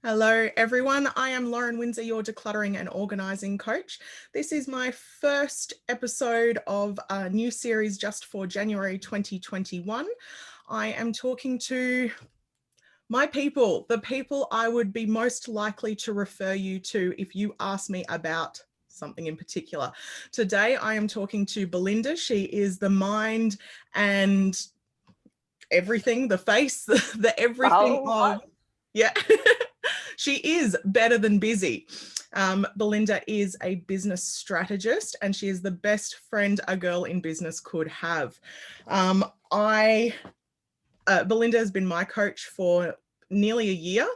Hello, everyone. I am Lauren Windsor, your decluttering and organising coach. This is my first episode of a new series just for January 2021. I am talking to my people, the people I would be most likely to refer you to if you ask me about something in particular. Today, I am talking to Belinda. She is the mind and everything, the face, the everything of, yeah. She is better than busy. Belinda is a business strategist and she is the best friend a girl in business could have. Belinda has been my coach for nearly a year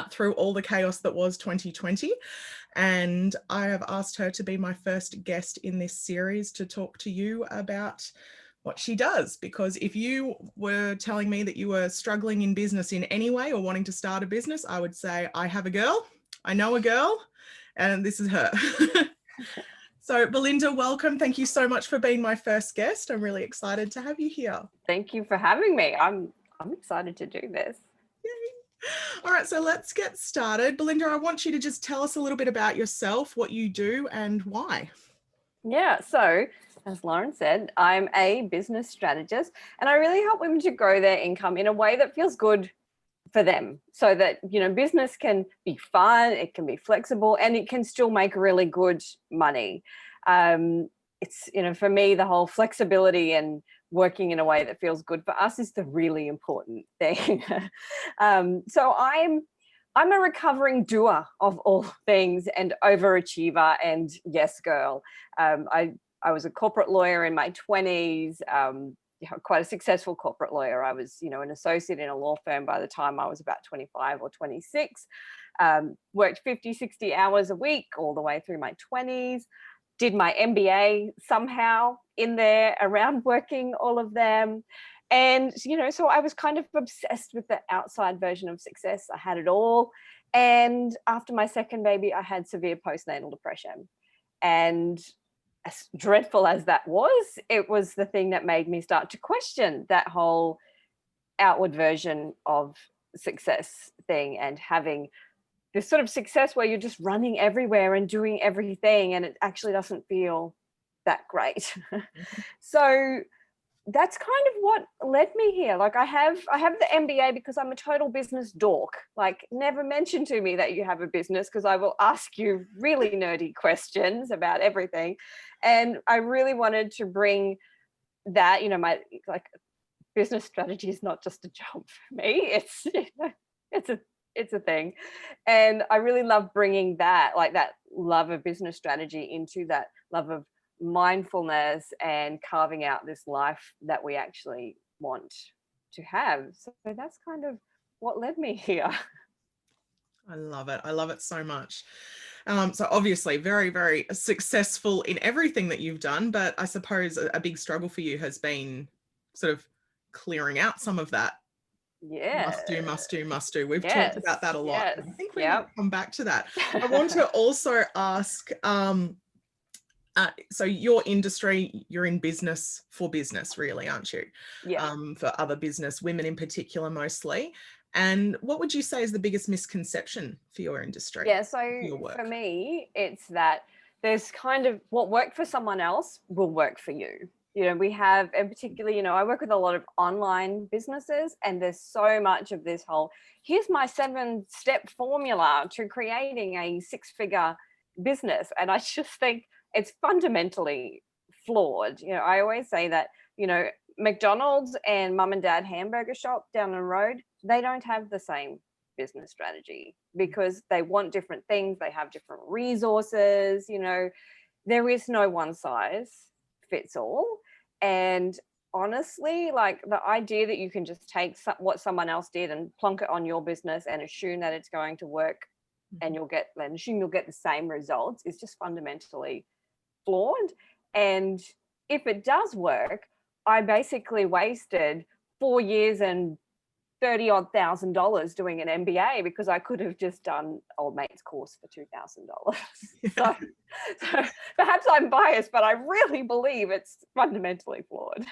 through all the chaos that was 2020. And I have asked her to be my first guest in this series to talk to you about what she does, because if you were telling me that you were struggling in business in any way or wanting to start a business, I would say, I have a girl, I know a girl, and this is her. So Belinda, welcome. Thank you so much for being my first guest. I'm really excited to have you here. Thank you for having me. I'm excited to do this. Yay. All right, so let's get started. Belinda, I want you to just tell us a little bit about yourself, what you do and why. Yeah, so as Lauren said, I'm a business strategist and I really help women to grow their income in a way that feels good for them, so that, business can be fun, it can be flexible, and it can still make really good money. It's, for me, the whole flexibility and working in a way that feels good for us is the really important thing. So I'm a recovering doer of all things and overachiever and yes girl. I was a corporate lawyer in my 20s, quite a successful corporate lawyer. I was, an associate in a law firm by the time I was about 25 or 26. Worked 50, 60 hours a week all the way through my 20s. Did my MBA somehow in there around working all of them. And, so I was kind of obsessed with the outside version of success. I had it all. And after my second baby, I had severe postnatal depression. And as dreadful as that was, it was the thing that made me start to question that whole outward version of success thing, and having this sort of success where you're just running everywhere and doing everything, and it actually doesn't feel that great. So that's kind of what led me here. Like I have the MBA because I'm a total business dork. Like, never mention to me that you have a business, because I will ask you really nerdy questions about everything. And I really wanted to bring that, my business strategy is not just a job for me. It's a thing. And I really love bringing that, like that love of business strategy into that love of mindfulness and carving out this life that we actually want to have. So that's kind of what led me here. I love it. I love it so much. So obviously very, very successful in everything that you've done, but I suppose a big struggle for you has been sort of clearing out some of that. Yeah. Must do. We've talked about that a lot. Yes. I think we might come back to that. I want to also ask, so your industry, you're in business for business, really, aren't you? Yeah. For other business, women in particular, mostly. And what would you say is the biggest misconception for your industry? Yeah, so for me, it's that there's kind of what worked for someone else will work for you. We have, and particularly, I work with a lot of online businesses, and there's so much of this whole, here's my 7-step formula to creating a 6-figure business. And I just think it's fundamentally flawed. I always say that, McDonald's and mum and dad hamburger shop down the road, they don't have the same business strategy because they want different things. They have different resources. There is no one size fits all. And honestly, like the idea that you can just take what someone else did and plonk it on your business and assume that it's going to work and assume you'll get the same results is just fundamentally flawed. And if it does work, I basically wasted 4 years and $30,000 doing an MBA because I could have just done old mate's course for $2,000. So perhaps I'm biased, but I really believe it's fundamentally flawed.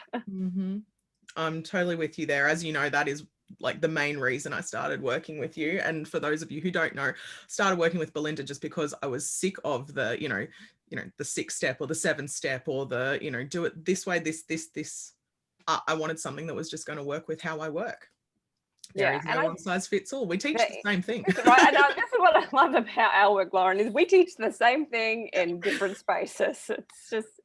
I'm totally with you there. As you know, that is like the main reason I started working with you. And for those of you who don't know, started working with Belinda just because I was sick of the, the 6-step or the 7-step or the, do it this way, this. I wanted something that was just going to work with how I work. There is no one size fits all. We teach the same thing. Right. I know. This is what I love about our work, Lauren, is we teach the same thing in different spaces.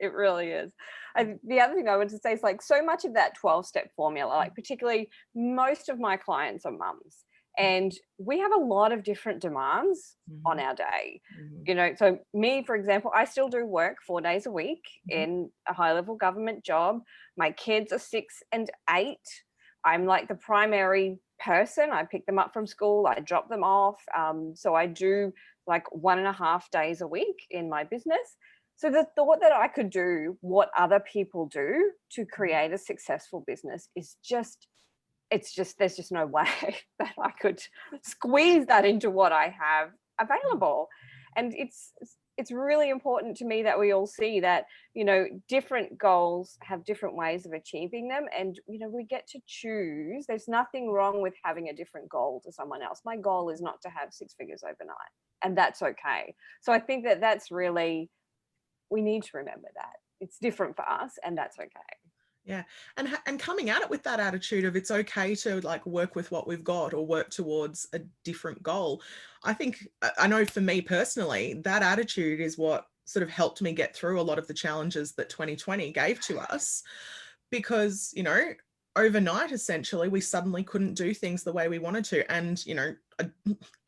It really is. The other thing I would say is like so much of that 12-step formula, like particularly most of my clients are mums. And we have a lot of different demands on our day. So me, for example, I still do work 4 days a week in a high-level government job. My kids are 6 and 8. I'm like the primary person. I pick them up from school, I drop them off. So I do like 1.5 days a week in my business. So the thought that I could do what other people do to create a successful business is there's just no way that I could squeeze that into what I have available. And it's really important to me that we all see that, different goals have different ways of achieving them. And, we get to choose. There's nothing wrong with having a different goal to someone else. My goal is not to have 6 figures overnight, and that's okay. So I think that that's really, we need to remember that it's different for us, and that's okay. Yeah. And coming at it with that attitude of it's okay to like work with what we've got or work towards a different goal. I know for me personally, that attitude is what sort of helped me get through a lot of the challenges that 2020 gave to us, because, overnight, essentially, we suddenly couldn't do things the way we wanted to. And,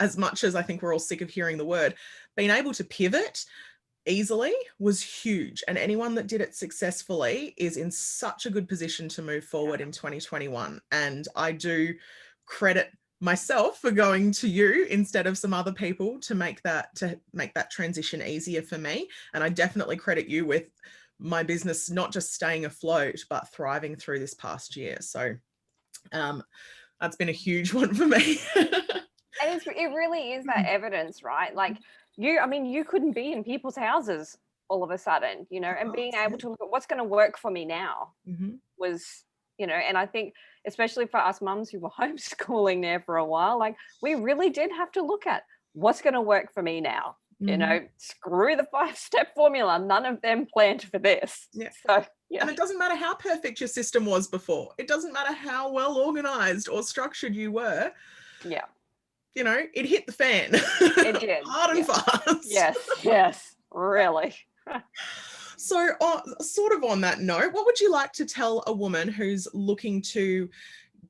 as much as I think we're all sick of hearing the word, being able to pivot easily was huge, and anyone that did it successfully is in such a good position to move forward in 2021. And I do credit myself for going to you instead of some other people to make that transition easier for me. And I definitely credit you with my business not just staying afloat but thriving through this past year. So that's been a huge one for me. And it really is that evidence, right? Like you couldn't be in people's houses all of a sudden, and being able to look at what's going to work for me now was, and I think especially for us mums who were homeschooling there for a while, like we really did have to look at what's going to work for me now. Screw the 5-step formula. None of them planned for this. Yeah. So, yeah. And it doesn't matter how perfect your system was before. It doesn't matter how well organized or structured you were. Yeah. It hit the fan. It did. Hard and fast. Yes, really. So sort of on that note, what would you like to tell a woman who's looking to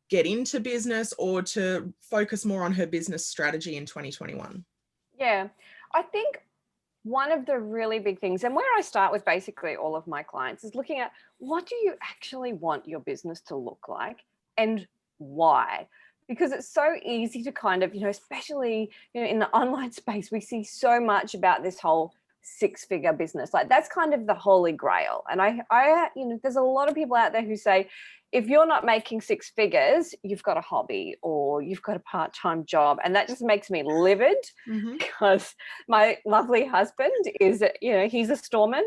get into business or to focus more on her business strategy in 2021? Yeah, I think one of the really big things, and where I start with basically all of my clients, is looking at what do you actually want your business to look like and why? Because it's so easy to kind of, especially, in the online space, we see so much about this whole 6-figure business. Like that's kind of the holy grail. And I there's a lot of people out there who say, if you're not making 6 figures, you've got a hobby or you've got a part-time job. And that just makes me livid because my lovely husband is, he's a storeman.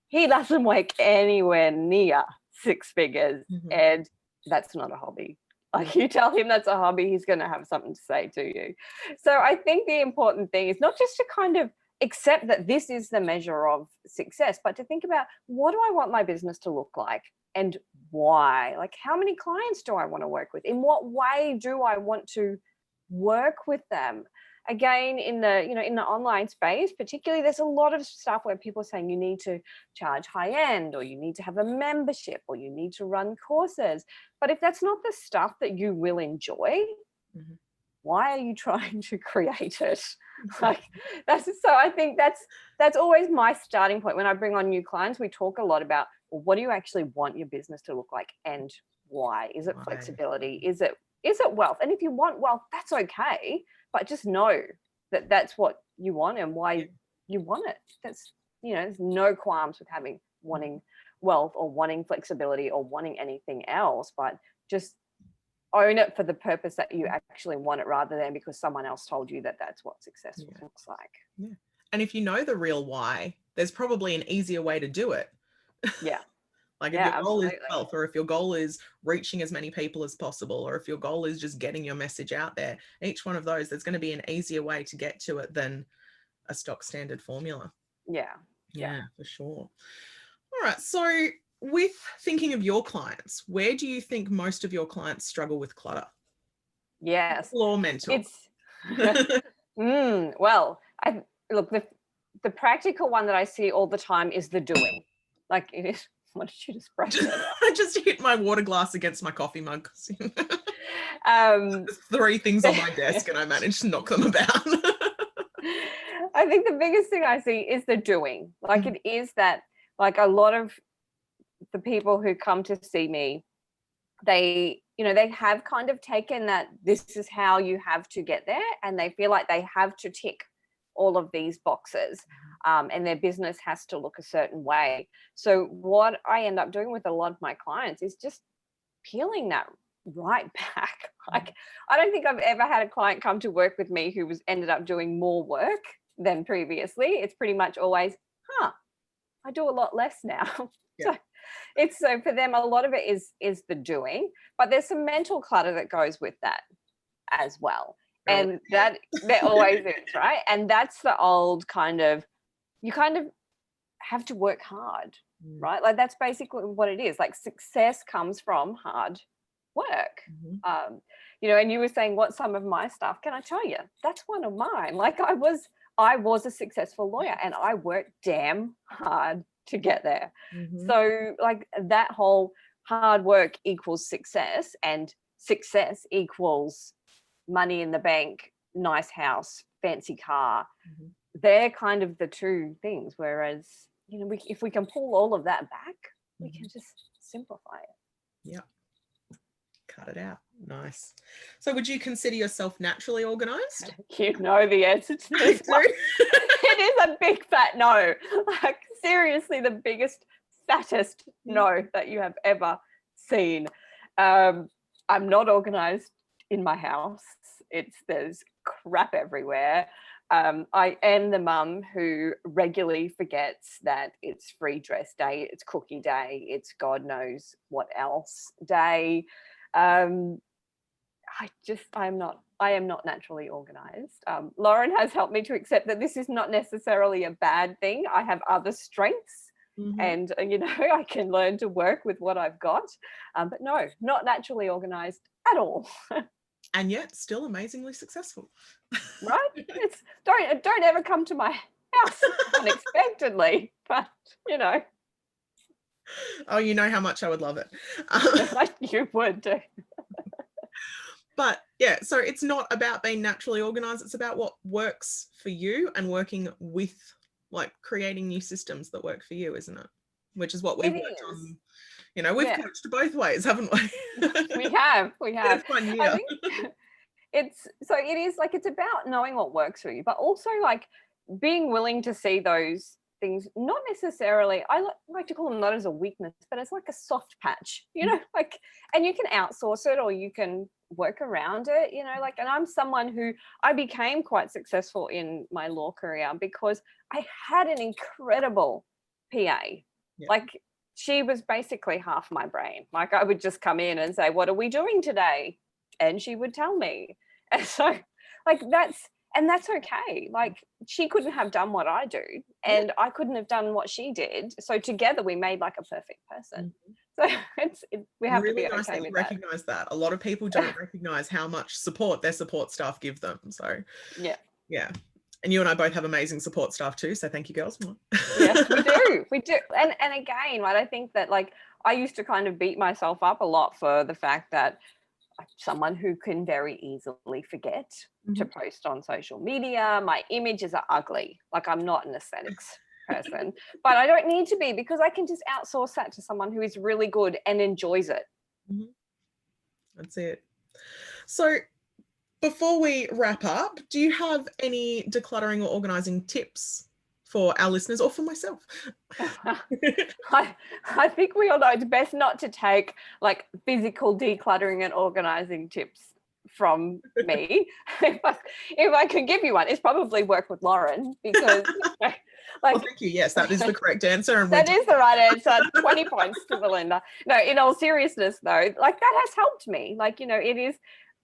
He doesn't make anywhere near 6 figures. And that's not a hobby. Like you tell him that's a hobby, he's going to have something to say to you. So I think the important thing is not just to kind of accept that this is the measure of success, but to think about what do I want my business to look like and why? Like how many clients do I want to work with? In what way do I want to work with them? Again, in the in the online space, particularly, there's a lot of stuff where people are saying you need to charge high end, or you need to have a membership, or you need to run courses. But if that's not the stuff that you will enjoy, why are you trying to create it? Like so I think that's always my starting point. When I bring on new clients, we talk a lot about, well, what do you actually want your business to look like and why? Is it flexibility? Is it wealth? And if you want wealth, that's okay. But just know that that's what you want and why you want it. That's, there's no qualms with wanting wealth or wanting flexibility or wanting anything else, but just own it for the purpose that you actually want it rather than because someone else told you that that's what success looks like. Yeah. And if you know the real why, there's probably an easier way to do it. Yeah. Like if Yeah, your goal is absolutely. wealth, or if your goal is reaching as many people as possible, or if your goal is just getting your message out there, each one of those, there's going to be an easier way to get to it than a stock standard formula. Yeah. Yeah, for sure. All right. So with thinking of your clients, where do you think most of your clients struggle with clutter? Yes. Physical or mental? It's well, I look, the practical one that I see all the time is the doing. Like it is. What did you just break there? I just hit my water glass against my coffee mug. Um, There's 3 things on my desk and I managed to knock them about. I think the biggest thing I see is the doing. Like it is that, like a lot of the people who come to see me, they have kind of taken that this is how you have to get there, and they feel like they have to tick all of these boxes, and their business has to look a certain way. So what I end up doing with a lot of my clients is just peeling that right back. Like I don't think I've ever had a client come to work with me who was ended up doing more work than previously. It's pretty much always, I do a lot less now. Yeah. So for them, a lot of it is the doing, but there's some mental clutter that goes with that as well. And that there always is, right? And that's the old kind of, you kind of have to work hard, right? Like that's basically what it is. Like success comes from hard work. And you were saying what some of my stuff, can I tell you? That's one of mine. Like I was a successful lawyer and I worked damn hard to get there. So like that whole hard work equals success, and success equals money in the bank, nice house, fancy car. They're kind of the two things. Whereas, if we can pull all of that back, we can just simplify it. Yeah. Cut it out. Nice. So would you consider yourself naturally organized? You know the answer to this one. It is a big fat no. Like seriously, the biggest, fattest no that you have ever seen. I'm not organized in my house. There's crap everywhere. I am the mum who regularly forgets that it's free dress day, it's cookie day, it's God knows what else day. I am not naturally organized. Lauren has helped me to accept that this is not necessarily a bad thing. I have other strengths, and I can learn to work with what I've got. But no, not naturally organized at all. And yet still amazingly successful. Right? Don't ever come to my house unexpectedly, but Oh, you know how much I would love it. You would do. But yeah, so it's not about being naturally organized. It's about what works for you and working with, like, creating new systems that work for you, isn't it? Which is what we've worked on. We've coached both ways, haven't we? We have. It's fun year. I think it's about knowing what works for you, but also like being willing to see those things, not necessarily, I like to call them not as a weakness, but as like a soft patch, like, and you can outsource it or you can work around it, and I'm someone who I became quite successful in my law career because I had an incredible PA. Like she was basically half my brain. Like I would just come in and say, what are we doing today? And she would tell me. And so like that's okay. Like she couldn't have done what I do and I couldn't have done what she did. So together we made like a perfect person. So we have really to be nice okay that you with recognize that. A lot of people don't recognize how much support their support staff give them. So yeah. And you and I both have amazing support staff too. So thank you, girls. Yes, we do. We do. And again, right, I think that like I used to kind of beat myself up a lot for the fact that I'm someone who can very easily forget to post on social media. My images are ugly. Like I'm not an aesthetics person, but I don't need to be because I can just outsource that to someone who is really good and enjoys it. That's it. So before we wrap up, do you have any decluttering or organizing tips for our listeners or for myself? I think we all know it's best not to take like physical decluttering and organizing tips from me. If I could give you one, it's probably work with Lauren because Oh, thank you. Yes, that is the correct answer. And that is the right answer. 20 points to Belinda. No, in all seriousness though, like that has helped me. Like, it is,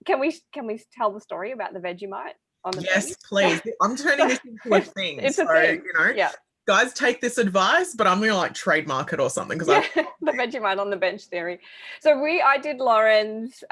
can we tell the story about the Vegemite on the bench? Yes, please. I'm turning this into a thing. It's a so, thing. Yeah. guys, take this advice, but I'm going to like trademark it or something. The Vegemite on the bench theory. So I did Lauren's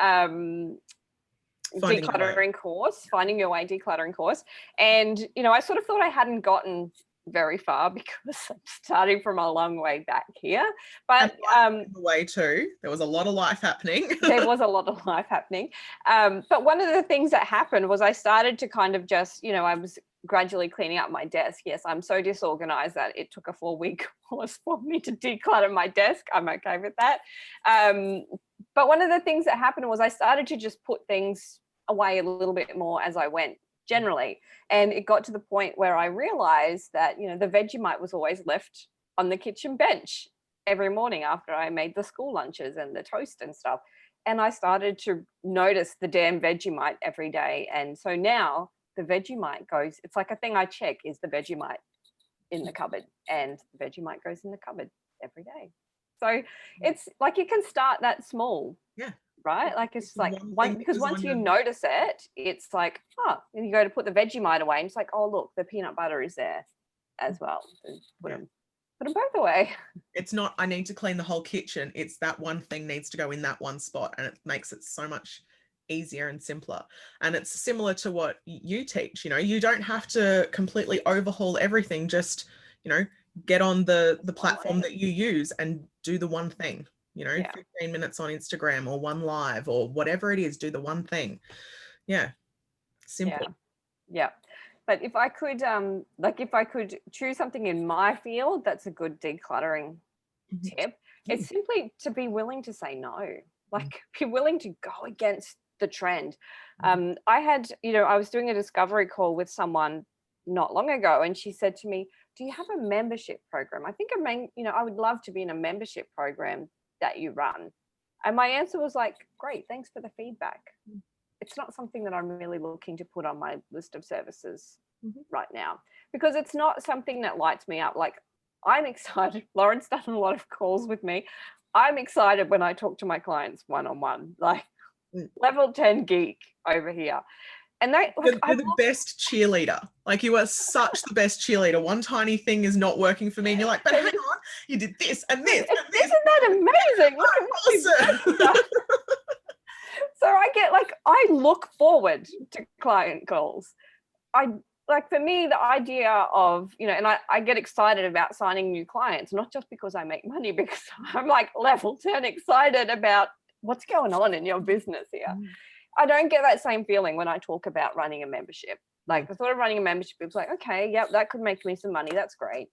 decluttering course, finding your way decluttering course. And, I sort of thought I hadn't gotten very far because I'm starting from a long way back here. But the way too, there was a lot of life happening. There was a lot of life happening. But one of the things that happened was I started to kind of just, I was gradually cleaning up my desk. Yes, I'm so disorganized that it took a 4-week course for me to declutter my desk. I'm okay with that. But one of the things that happened was I started to just put things away a little bit more as I went, generally. And it got to the point where I realized that, the Vegemite was always left on the kitchen bench every morning after I made the school lunches and the toast and stuff. And I started to notice the damn Vegemite every day. And so now the Vegemite goes, it's like a thing I check, is the Vegemite in the cupboard? And the Vegemite goes in the cupboard every day. So it's like you can start that small. Yeah. Right? Like it's like because once you notice it, it's like, and you go to put the Vegemite away and it's like, oh, look, the peanut butter is there as well. Put them both away. It's not, I need to clean the whole kitchen. It's that one thing needs to go in that one spot, and it makes it so much easier and simpler. And it's similar to what you teach. You don't have to completely overhaul everything. Just, get on the platform that you use and do the one thing. 15 minutes on Instagram or one live or whatever it is, do the one thing. Simple. Yeah. But if I could choose something in my field, that's a good decluttering tip. It's simply to be willing to say no, like be willing to go against the trend. I was doing a discovery call with someone not long ago, and she said to me, do you have a membership program? I think I would love to be in a membership program that you run. And my answer was like, great, thanks for the feedback. It's not something that I'm really looking to put on my list of services right now, because it's not something that lights me up. Like, I'm excited. Lauren's done a lot of calls with me. I'm excited when I talk to my clients one-on-one, like level 10 geek over here. And you're the best cheerleader. Like, you are such the best cheerleader. One tiny thing is not working for me, and you're like, but hang on, you did this and this and this. Isn't that amazing? Look at what awesome. So I look forward to client calls. For me, the idea of, and I get excited about signing new clients, not just because I make money, because I'm like level 10 excited about what's going on in your business here. I don't get that same feeling when I talk about running a membership. Like, the thought of running a membership, it's like, okay, yep, that could make me some money. That's great.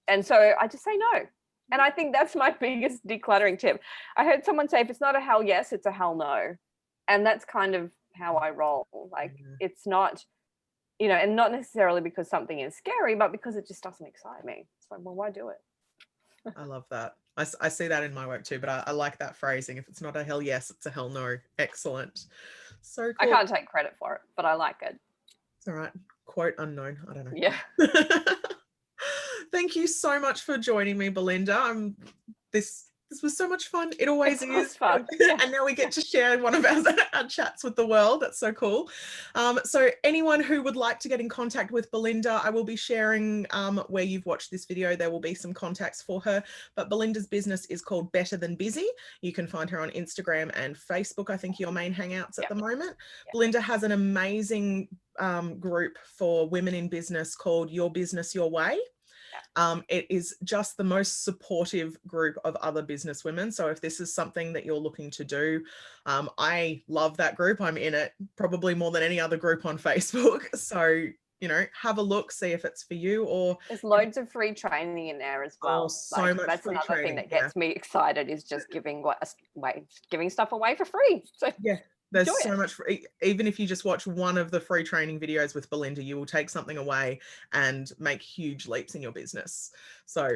And so I just say no. And I think that's my biggest decluttering tip. I heard someone say, if it's not a hell yes, it's a hell no. And that's kind of how I roll. Like, it's not, and not necessarily because something is scary, but because it just doesn't excite me. It's like, well, why do it? I love that. I see that in my work too, but I like that phrasing. If it's not a hell yes, it's a hell no. Excellent. So cool. I can't take credit for it, but I like it. It's all right. Quote unknown. I don't know. Yeah. Thank you so much for joining me, Belinda. This was so much fun. It always is fun. And now we get to share one of our chats with the world. That's so cool. So anyone who would like to get in contact with Belinda, I will be sharing where you've watched this video. There will be some contacts for her, but Belinda's business is called Better Than Busy. You can find her on Instagram and Facebook. I think your main hangouts at the moment. Belinda has an amazing group for women in business called Your Business Your Way. It is just the most supportive group of other business women. So if this is something that you're looking to do, I love that group. I'm in it probably more than any other group on Facebook. So, have a look, see if it's for you. Or there's loads of free training in there as well. So much that's free another training, thing that gets me excited, is just giving stuff away for free. So there's so much free. Even if you just watch one of the free training videos with Belinda, you will take something away and make huge leaps in your business. So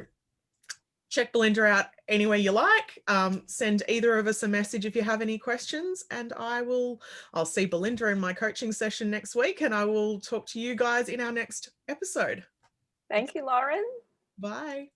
check Belinda out anywhere you like. Send either of us a message if you have any questions, and I'll see Belinda in my coaching session next week, and I will talk to you guys in our next episode. Thank you, Lauren. Bye.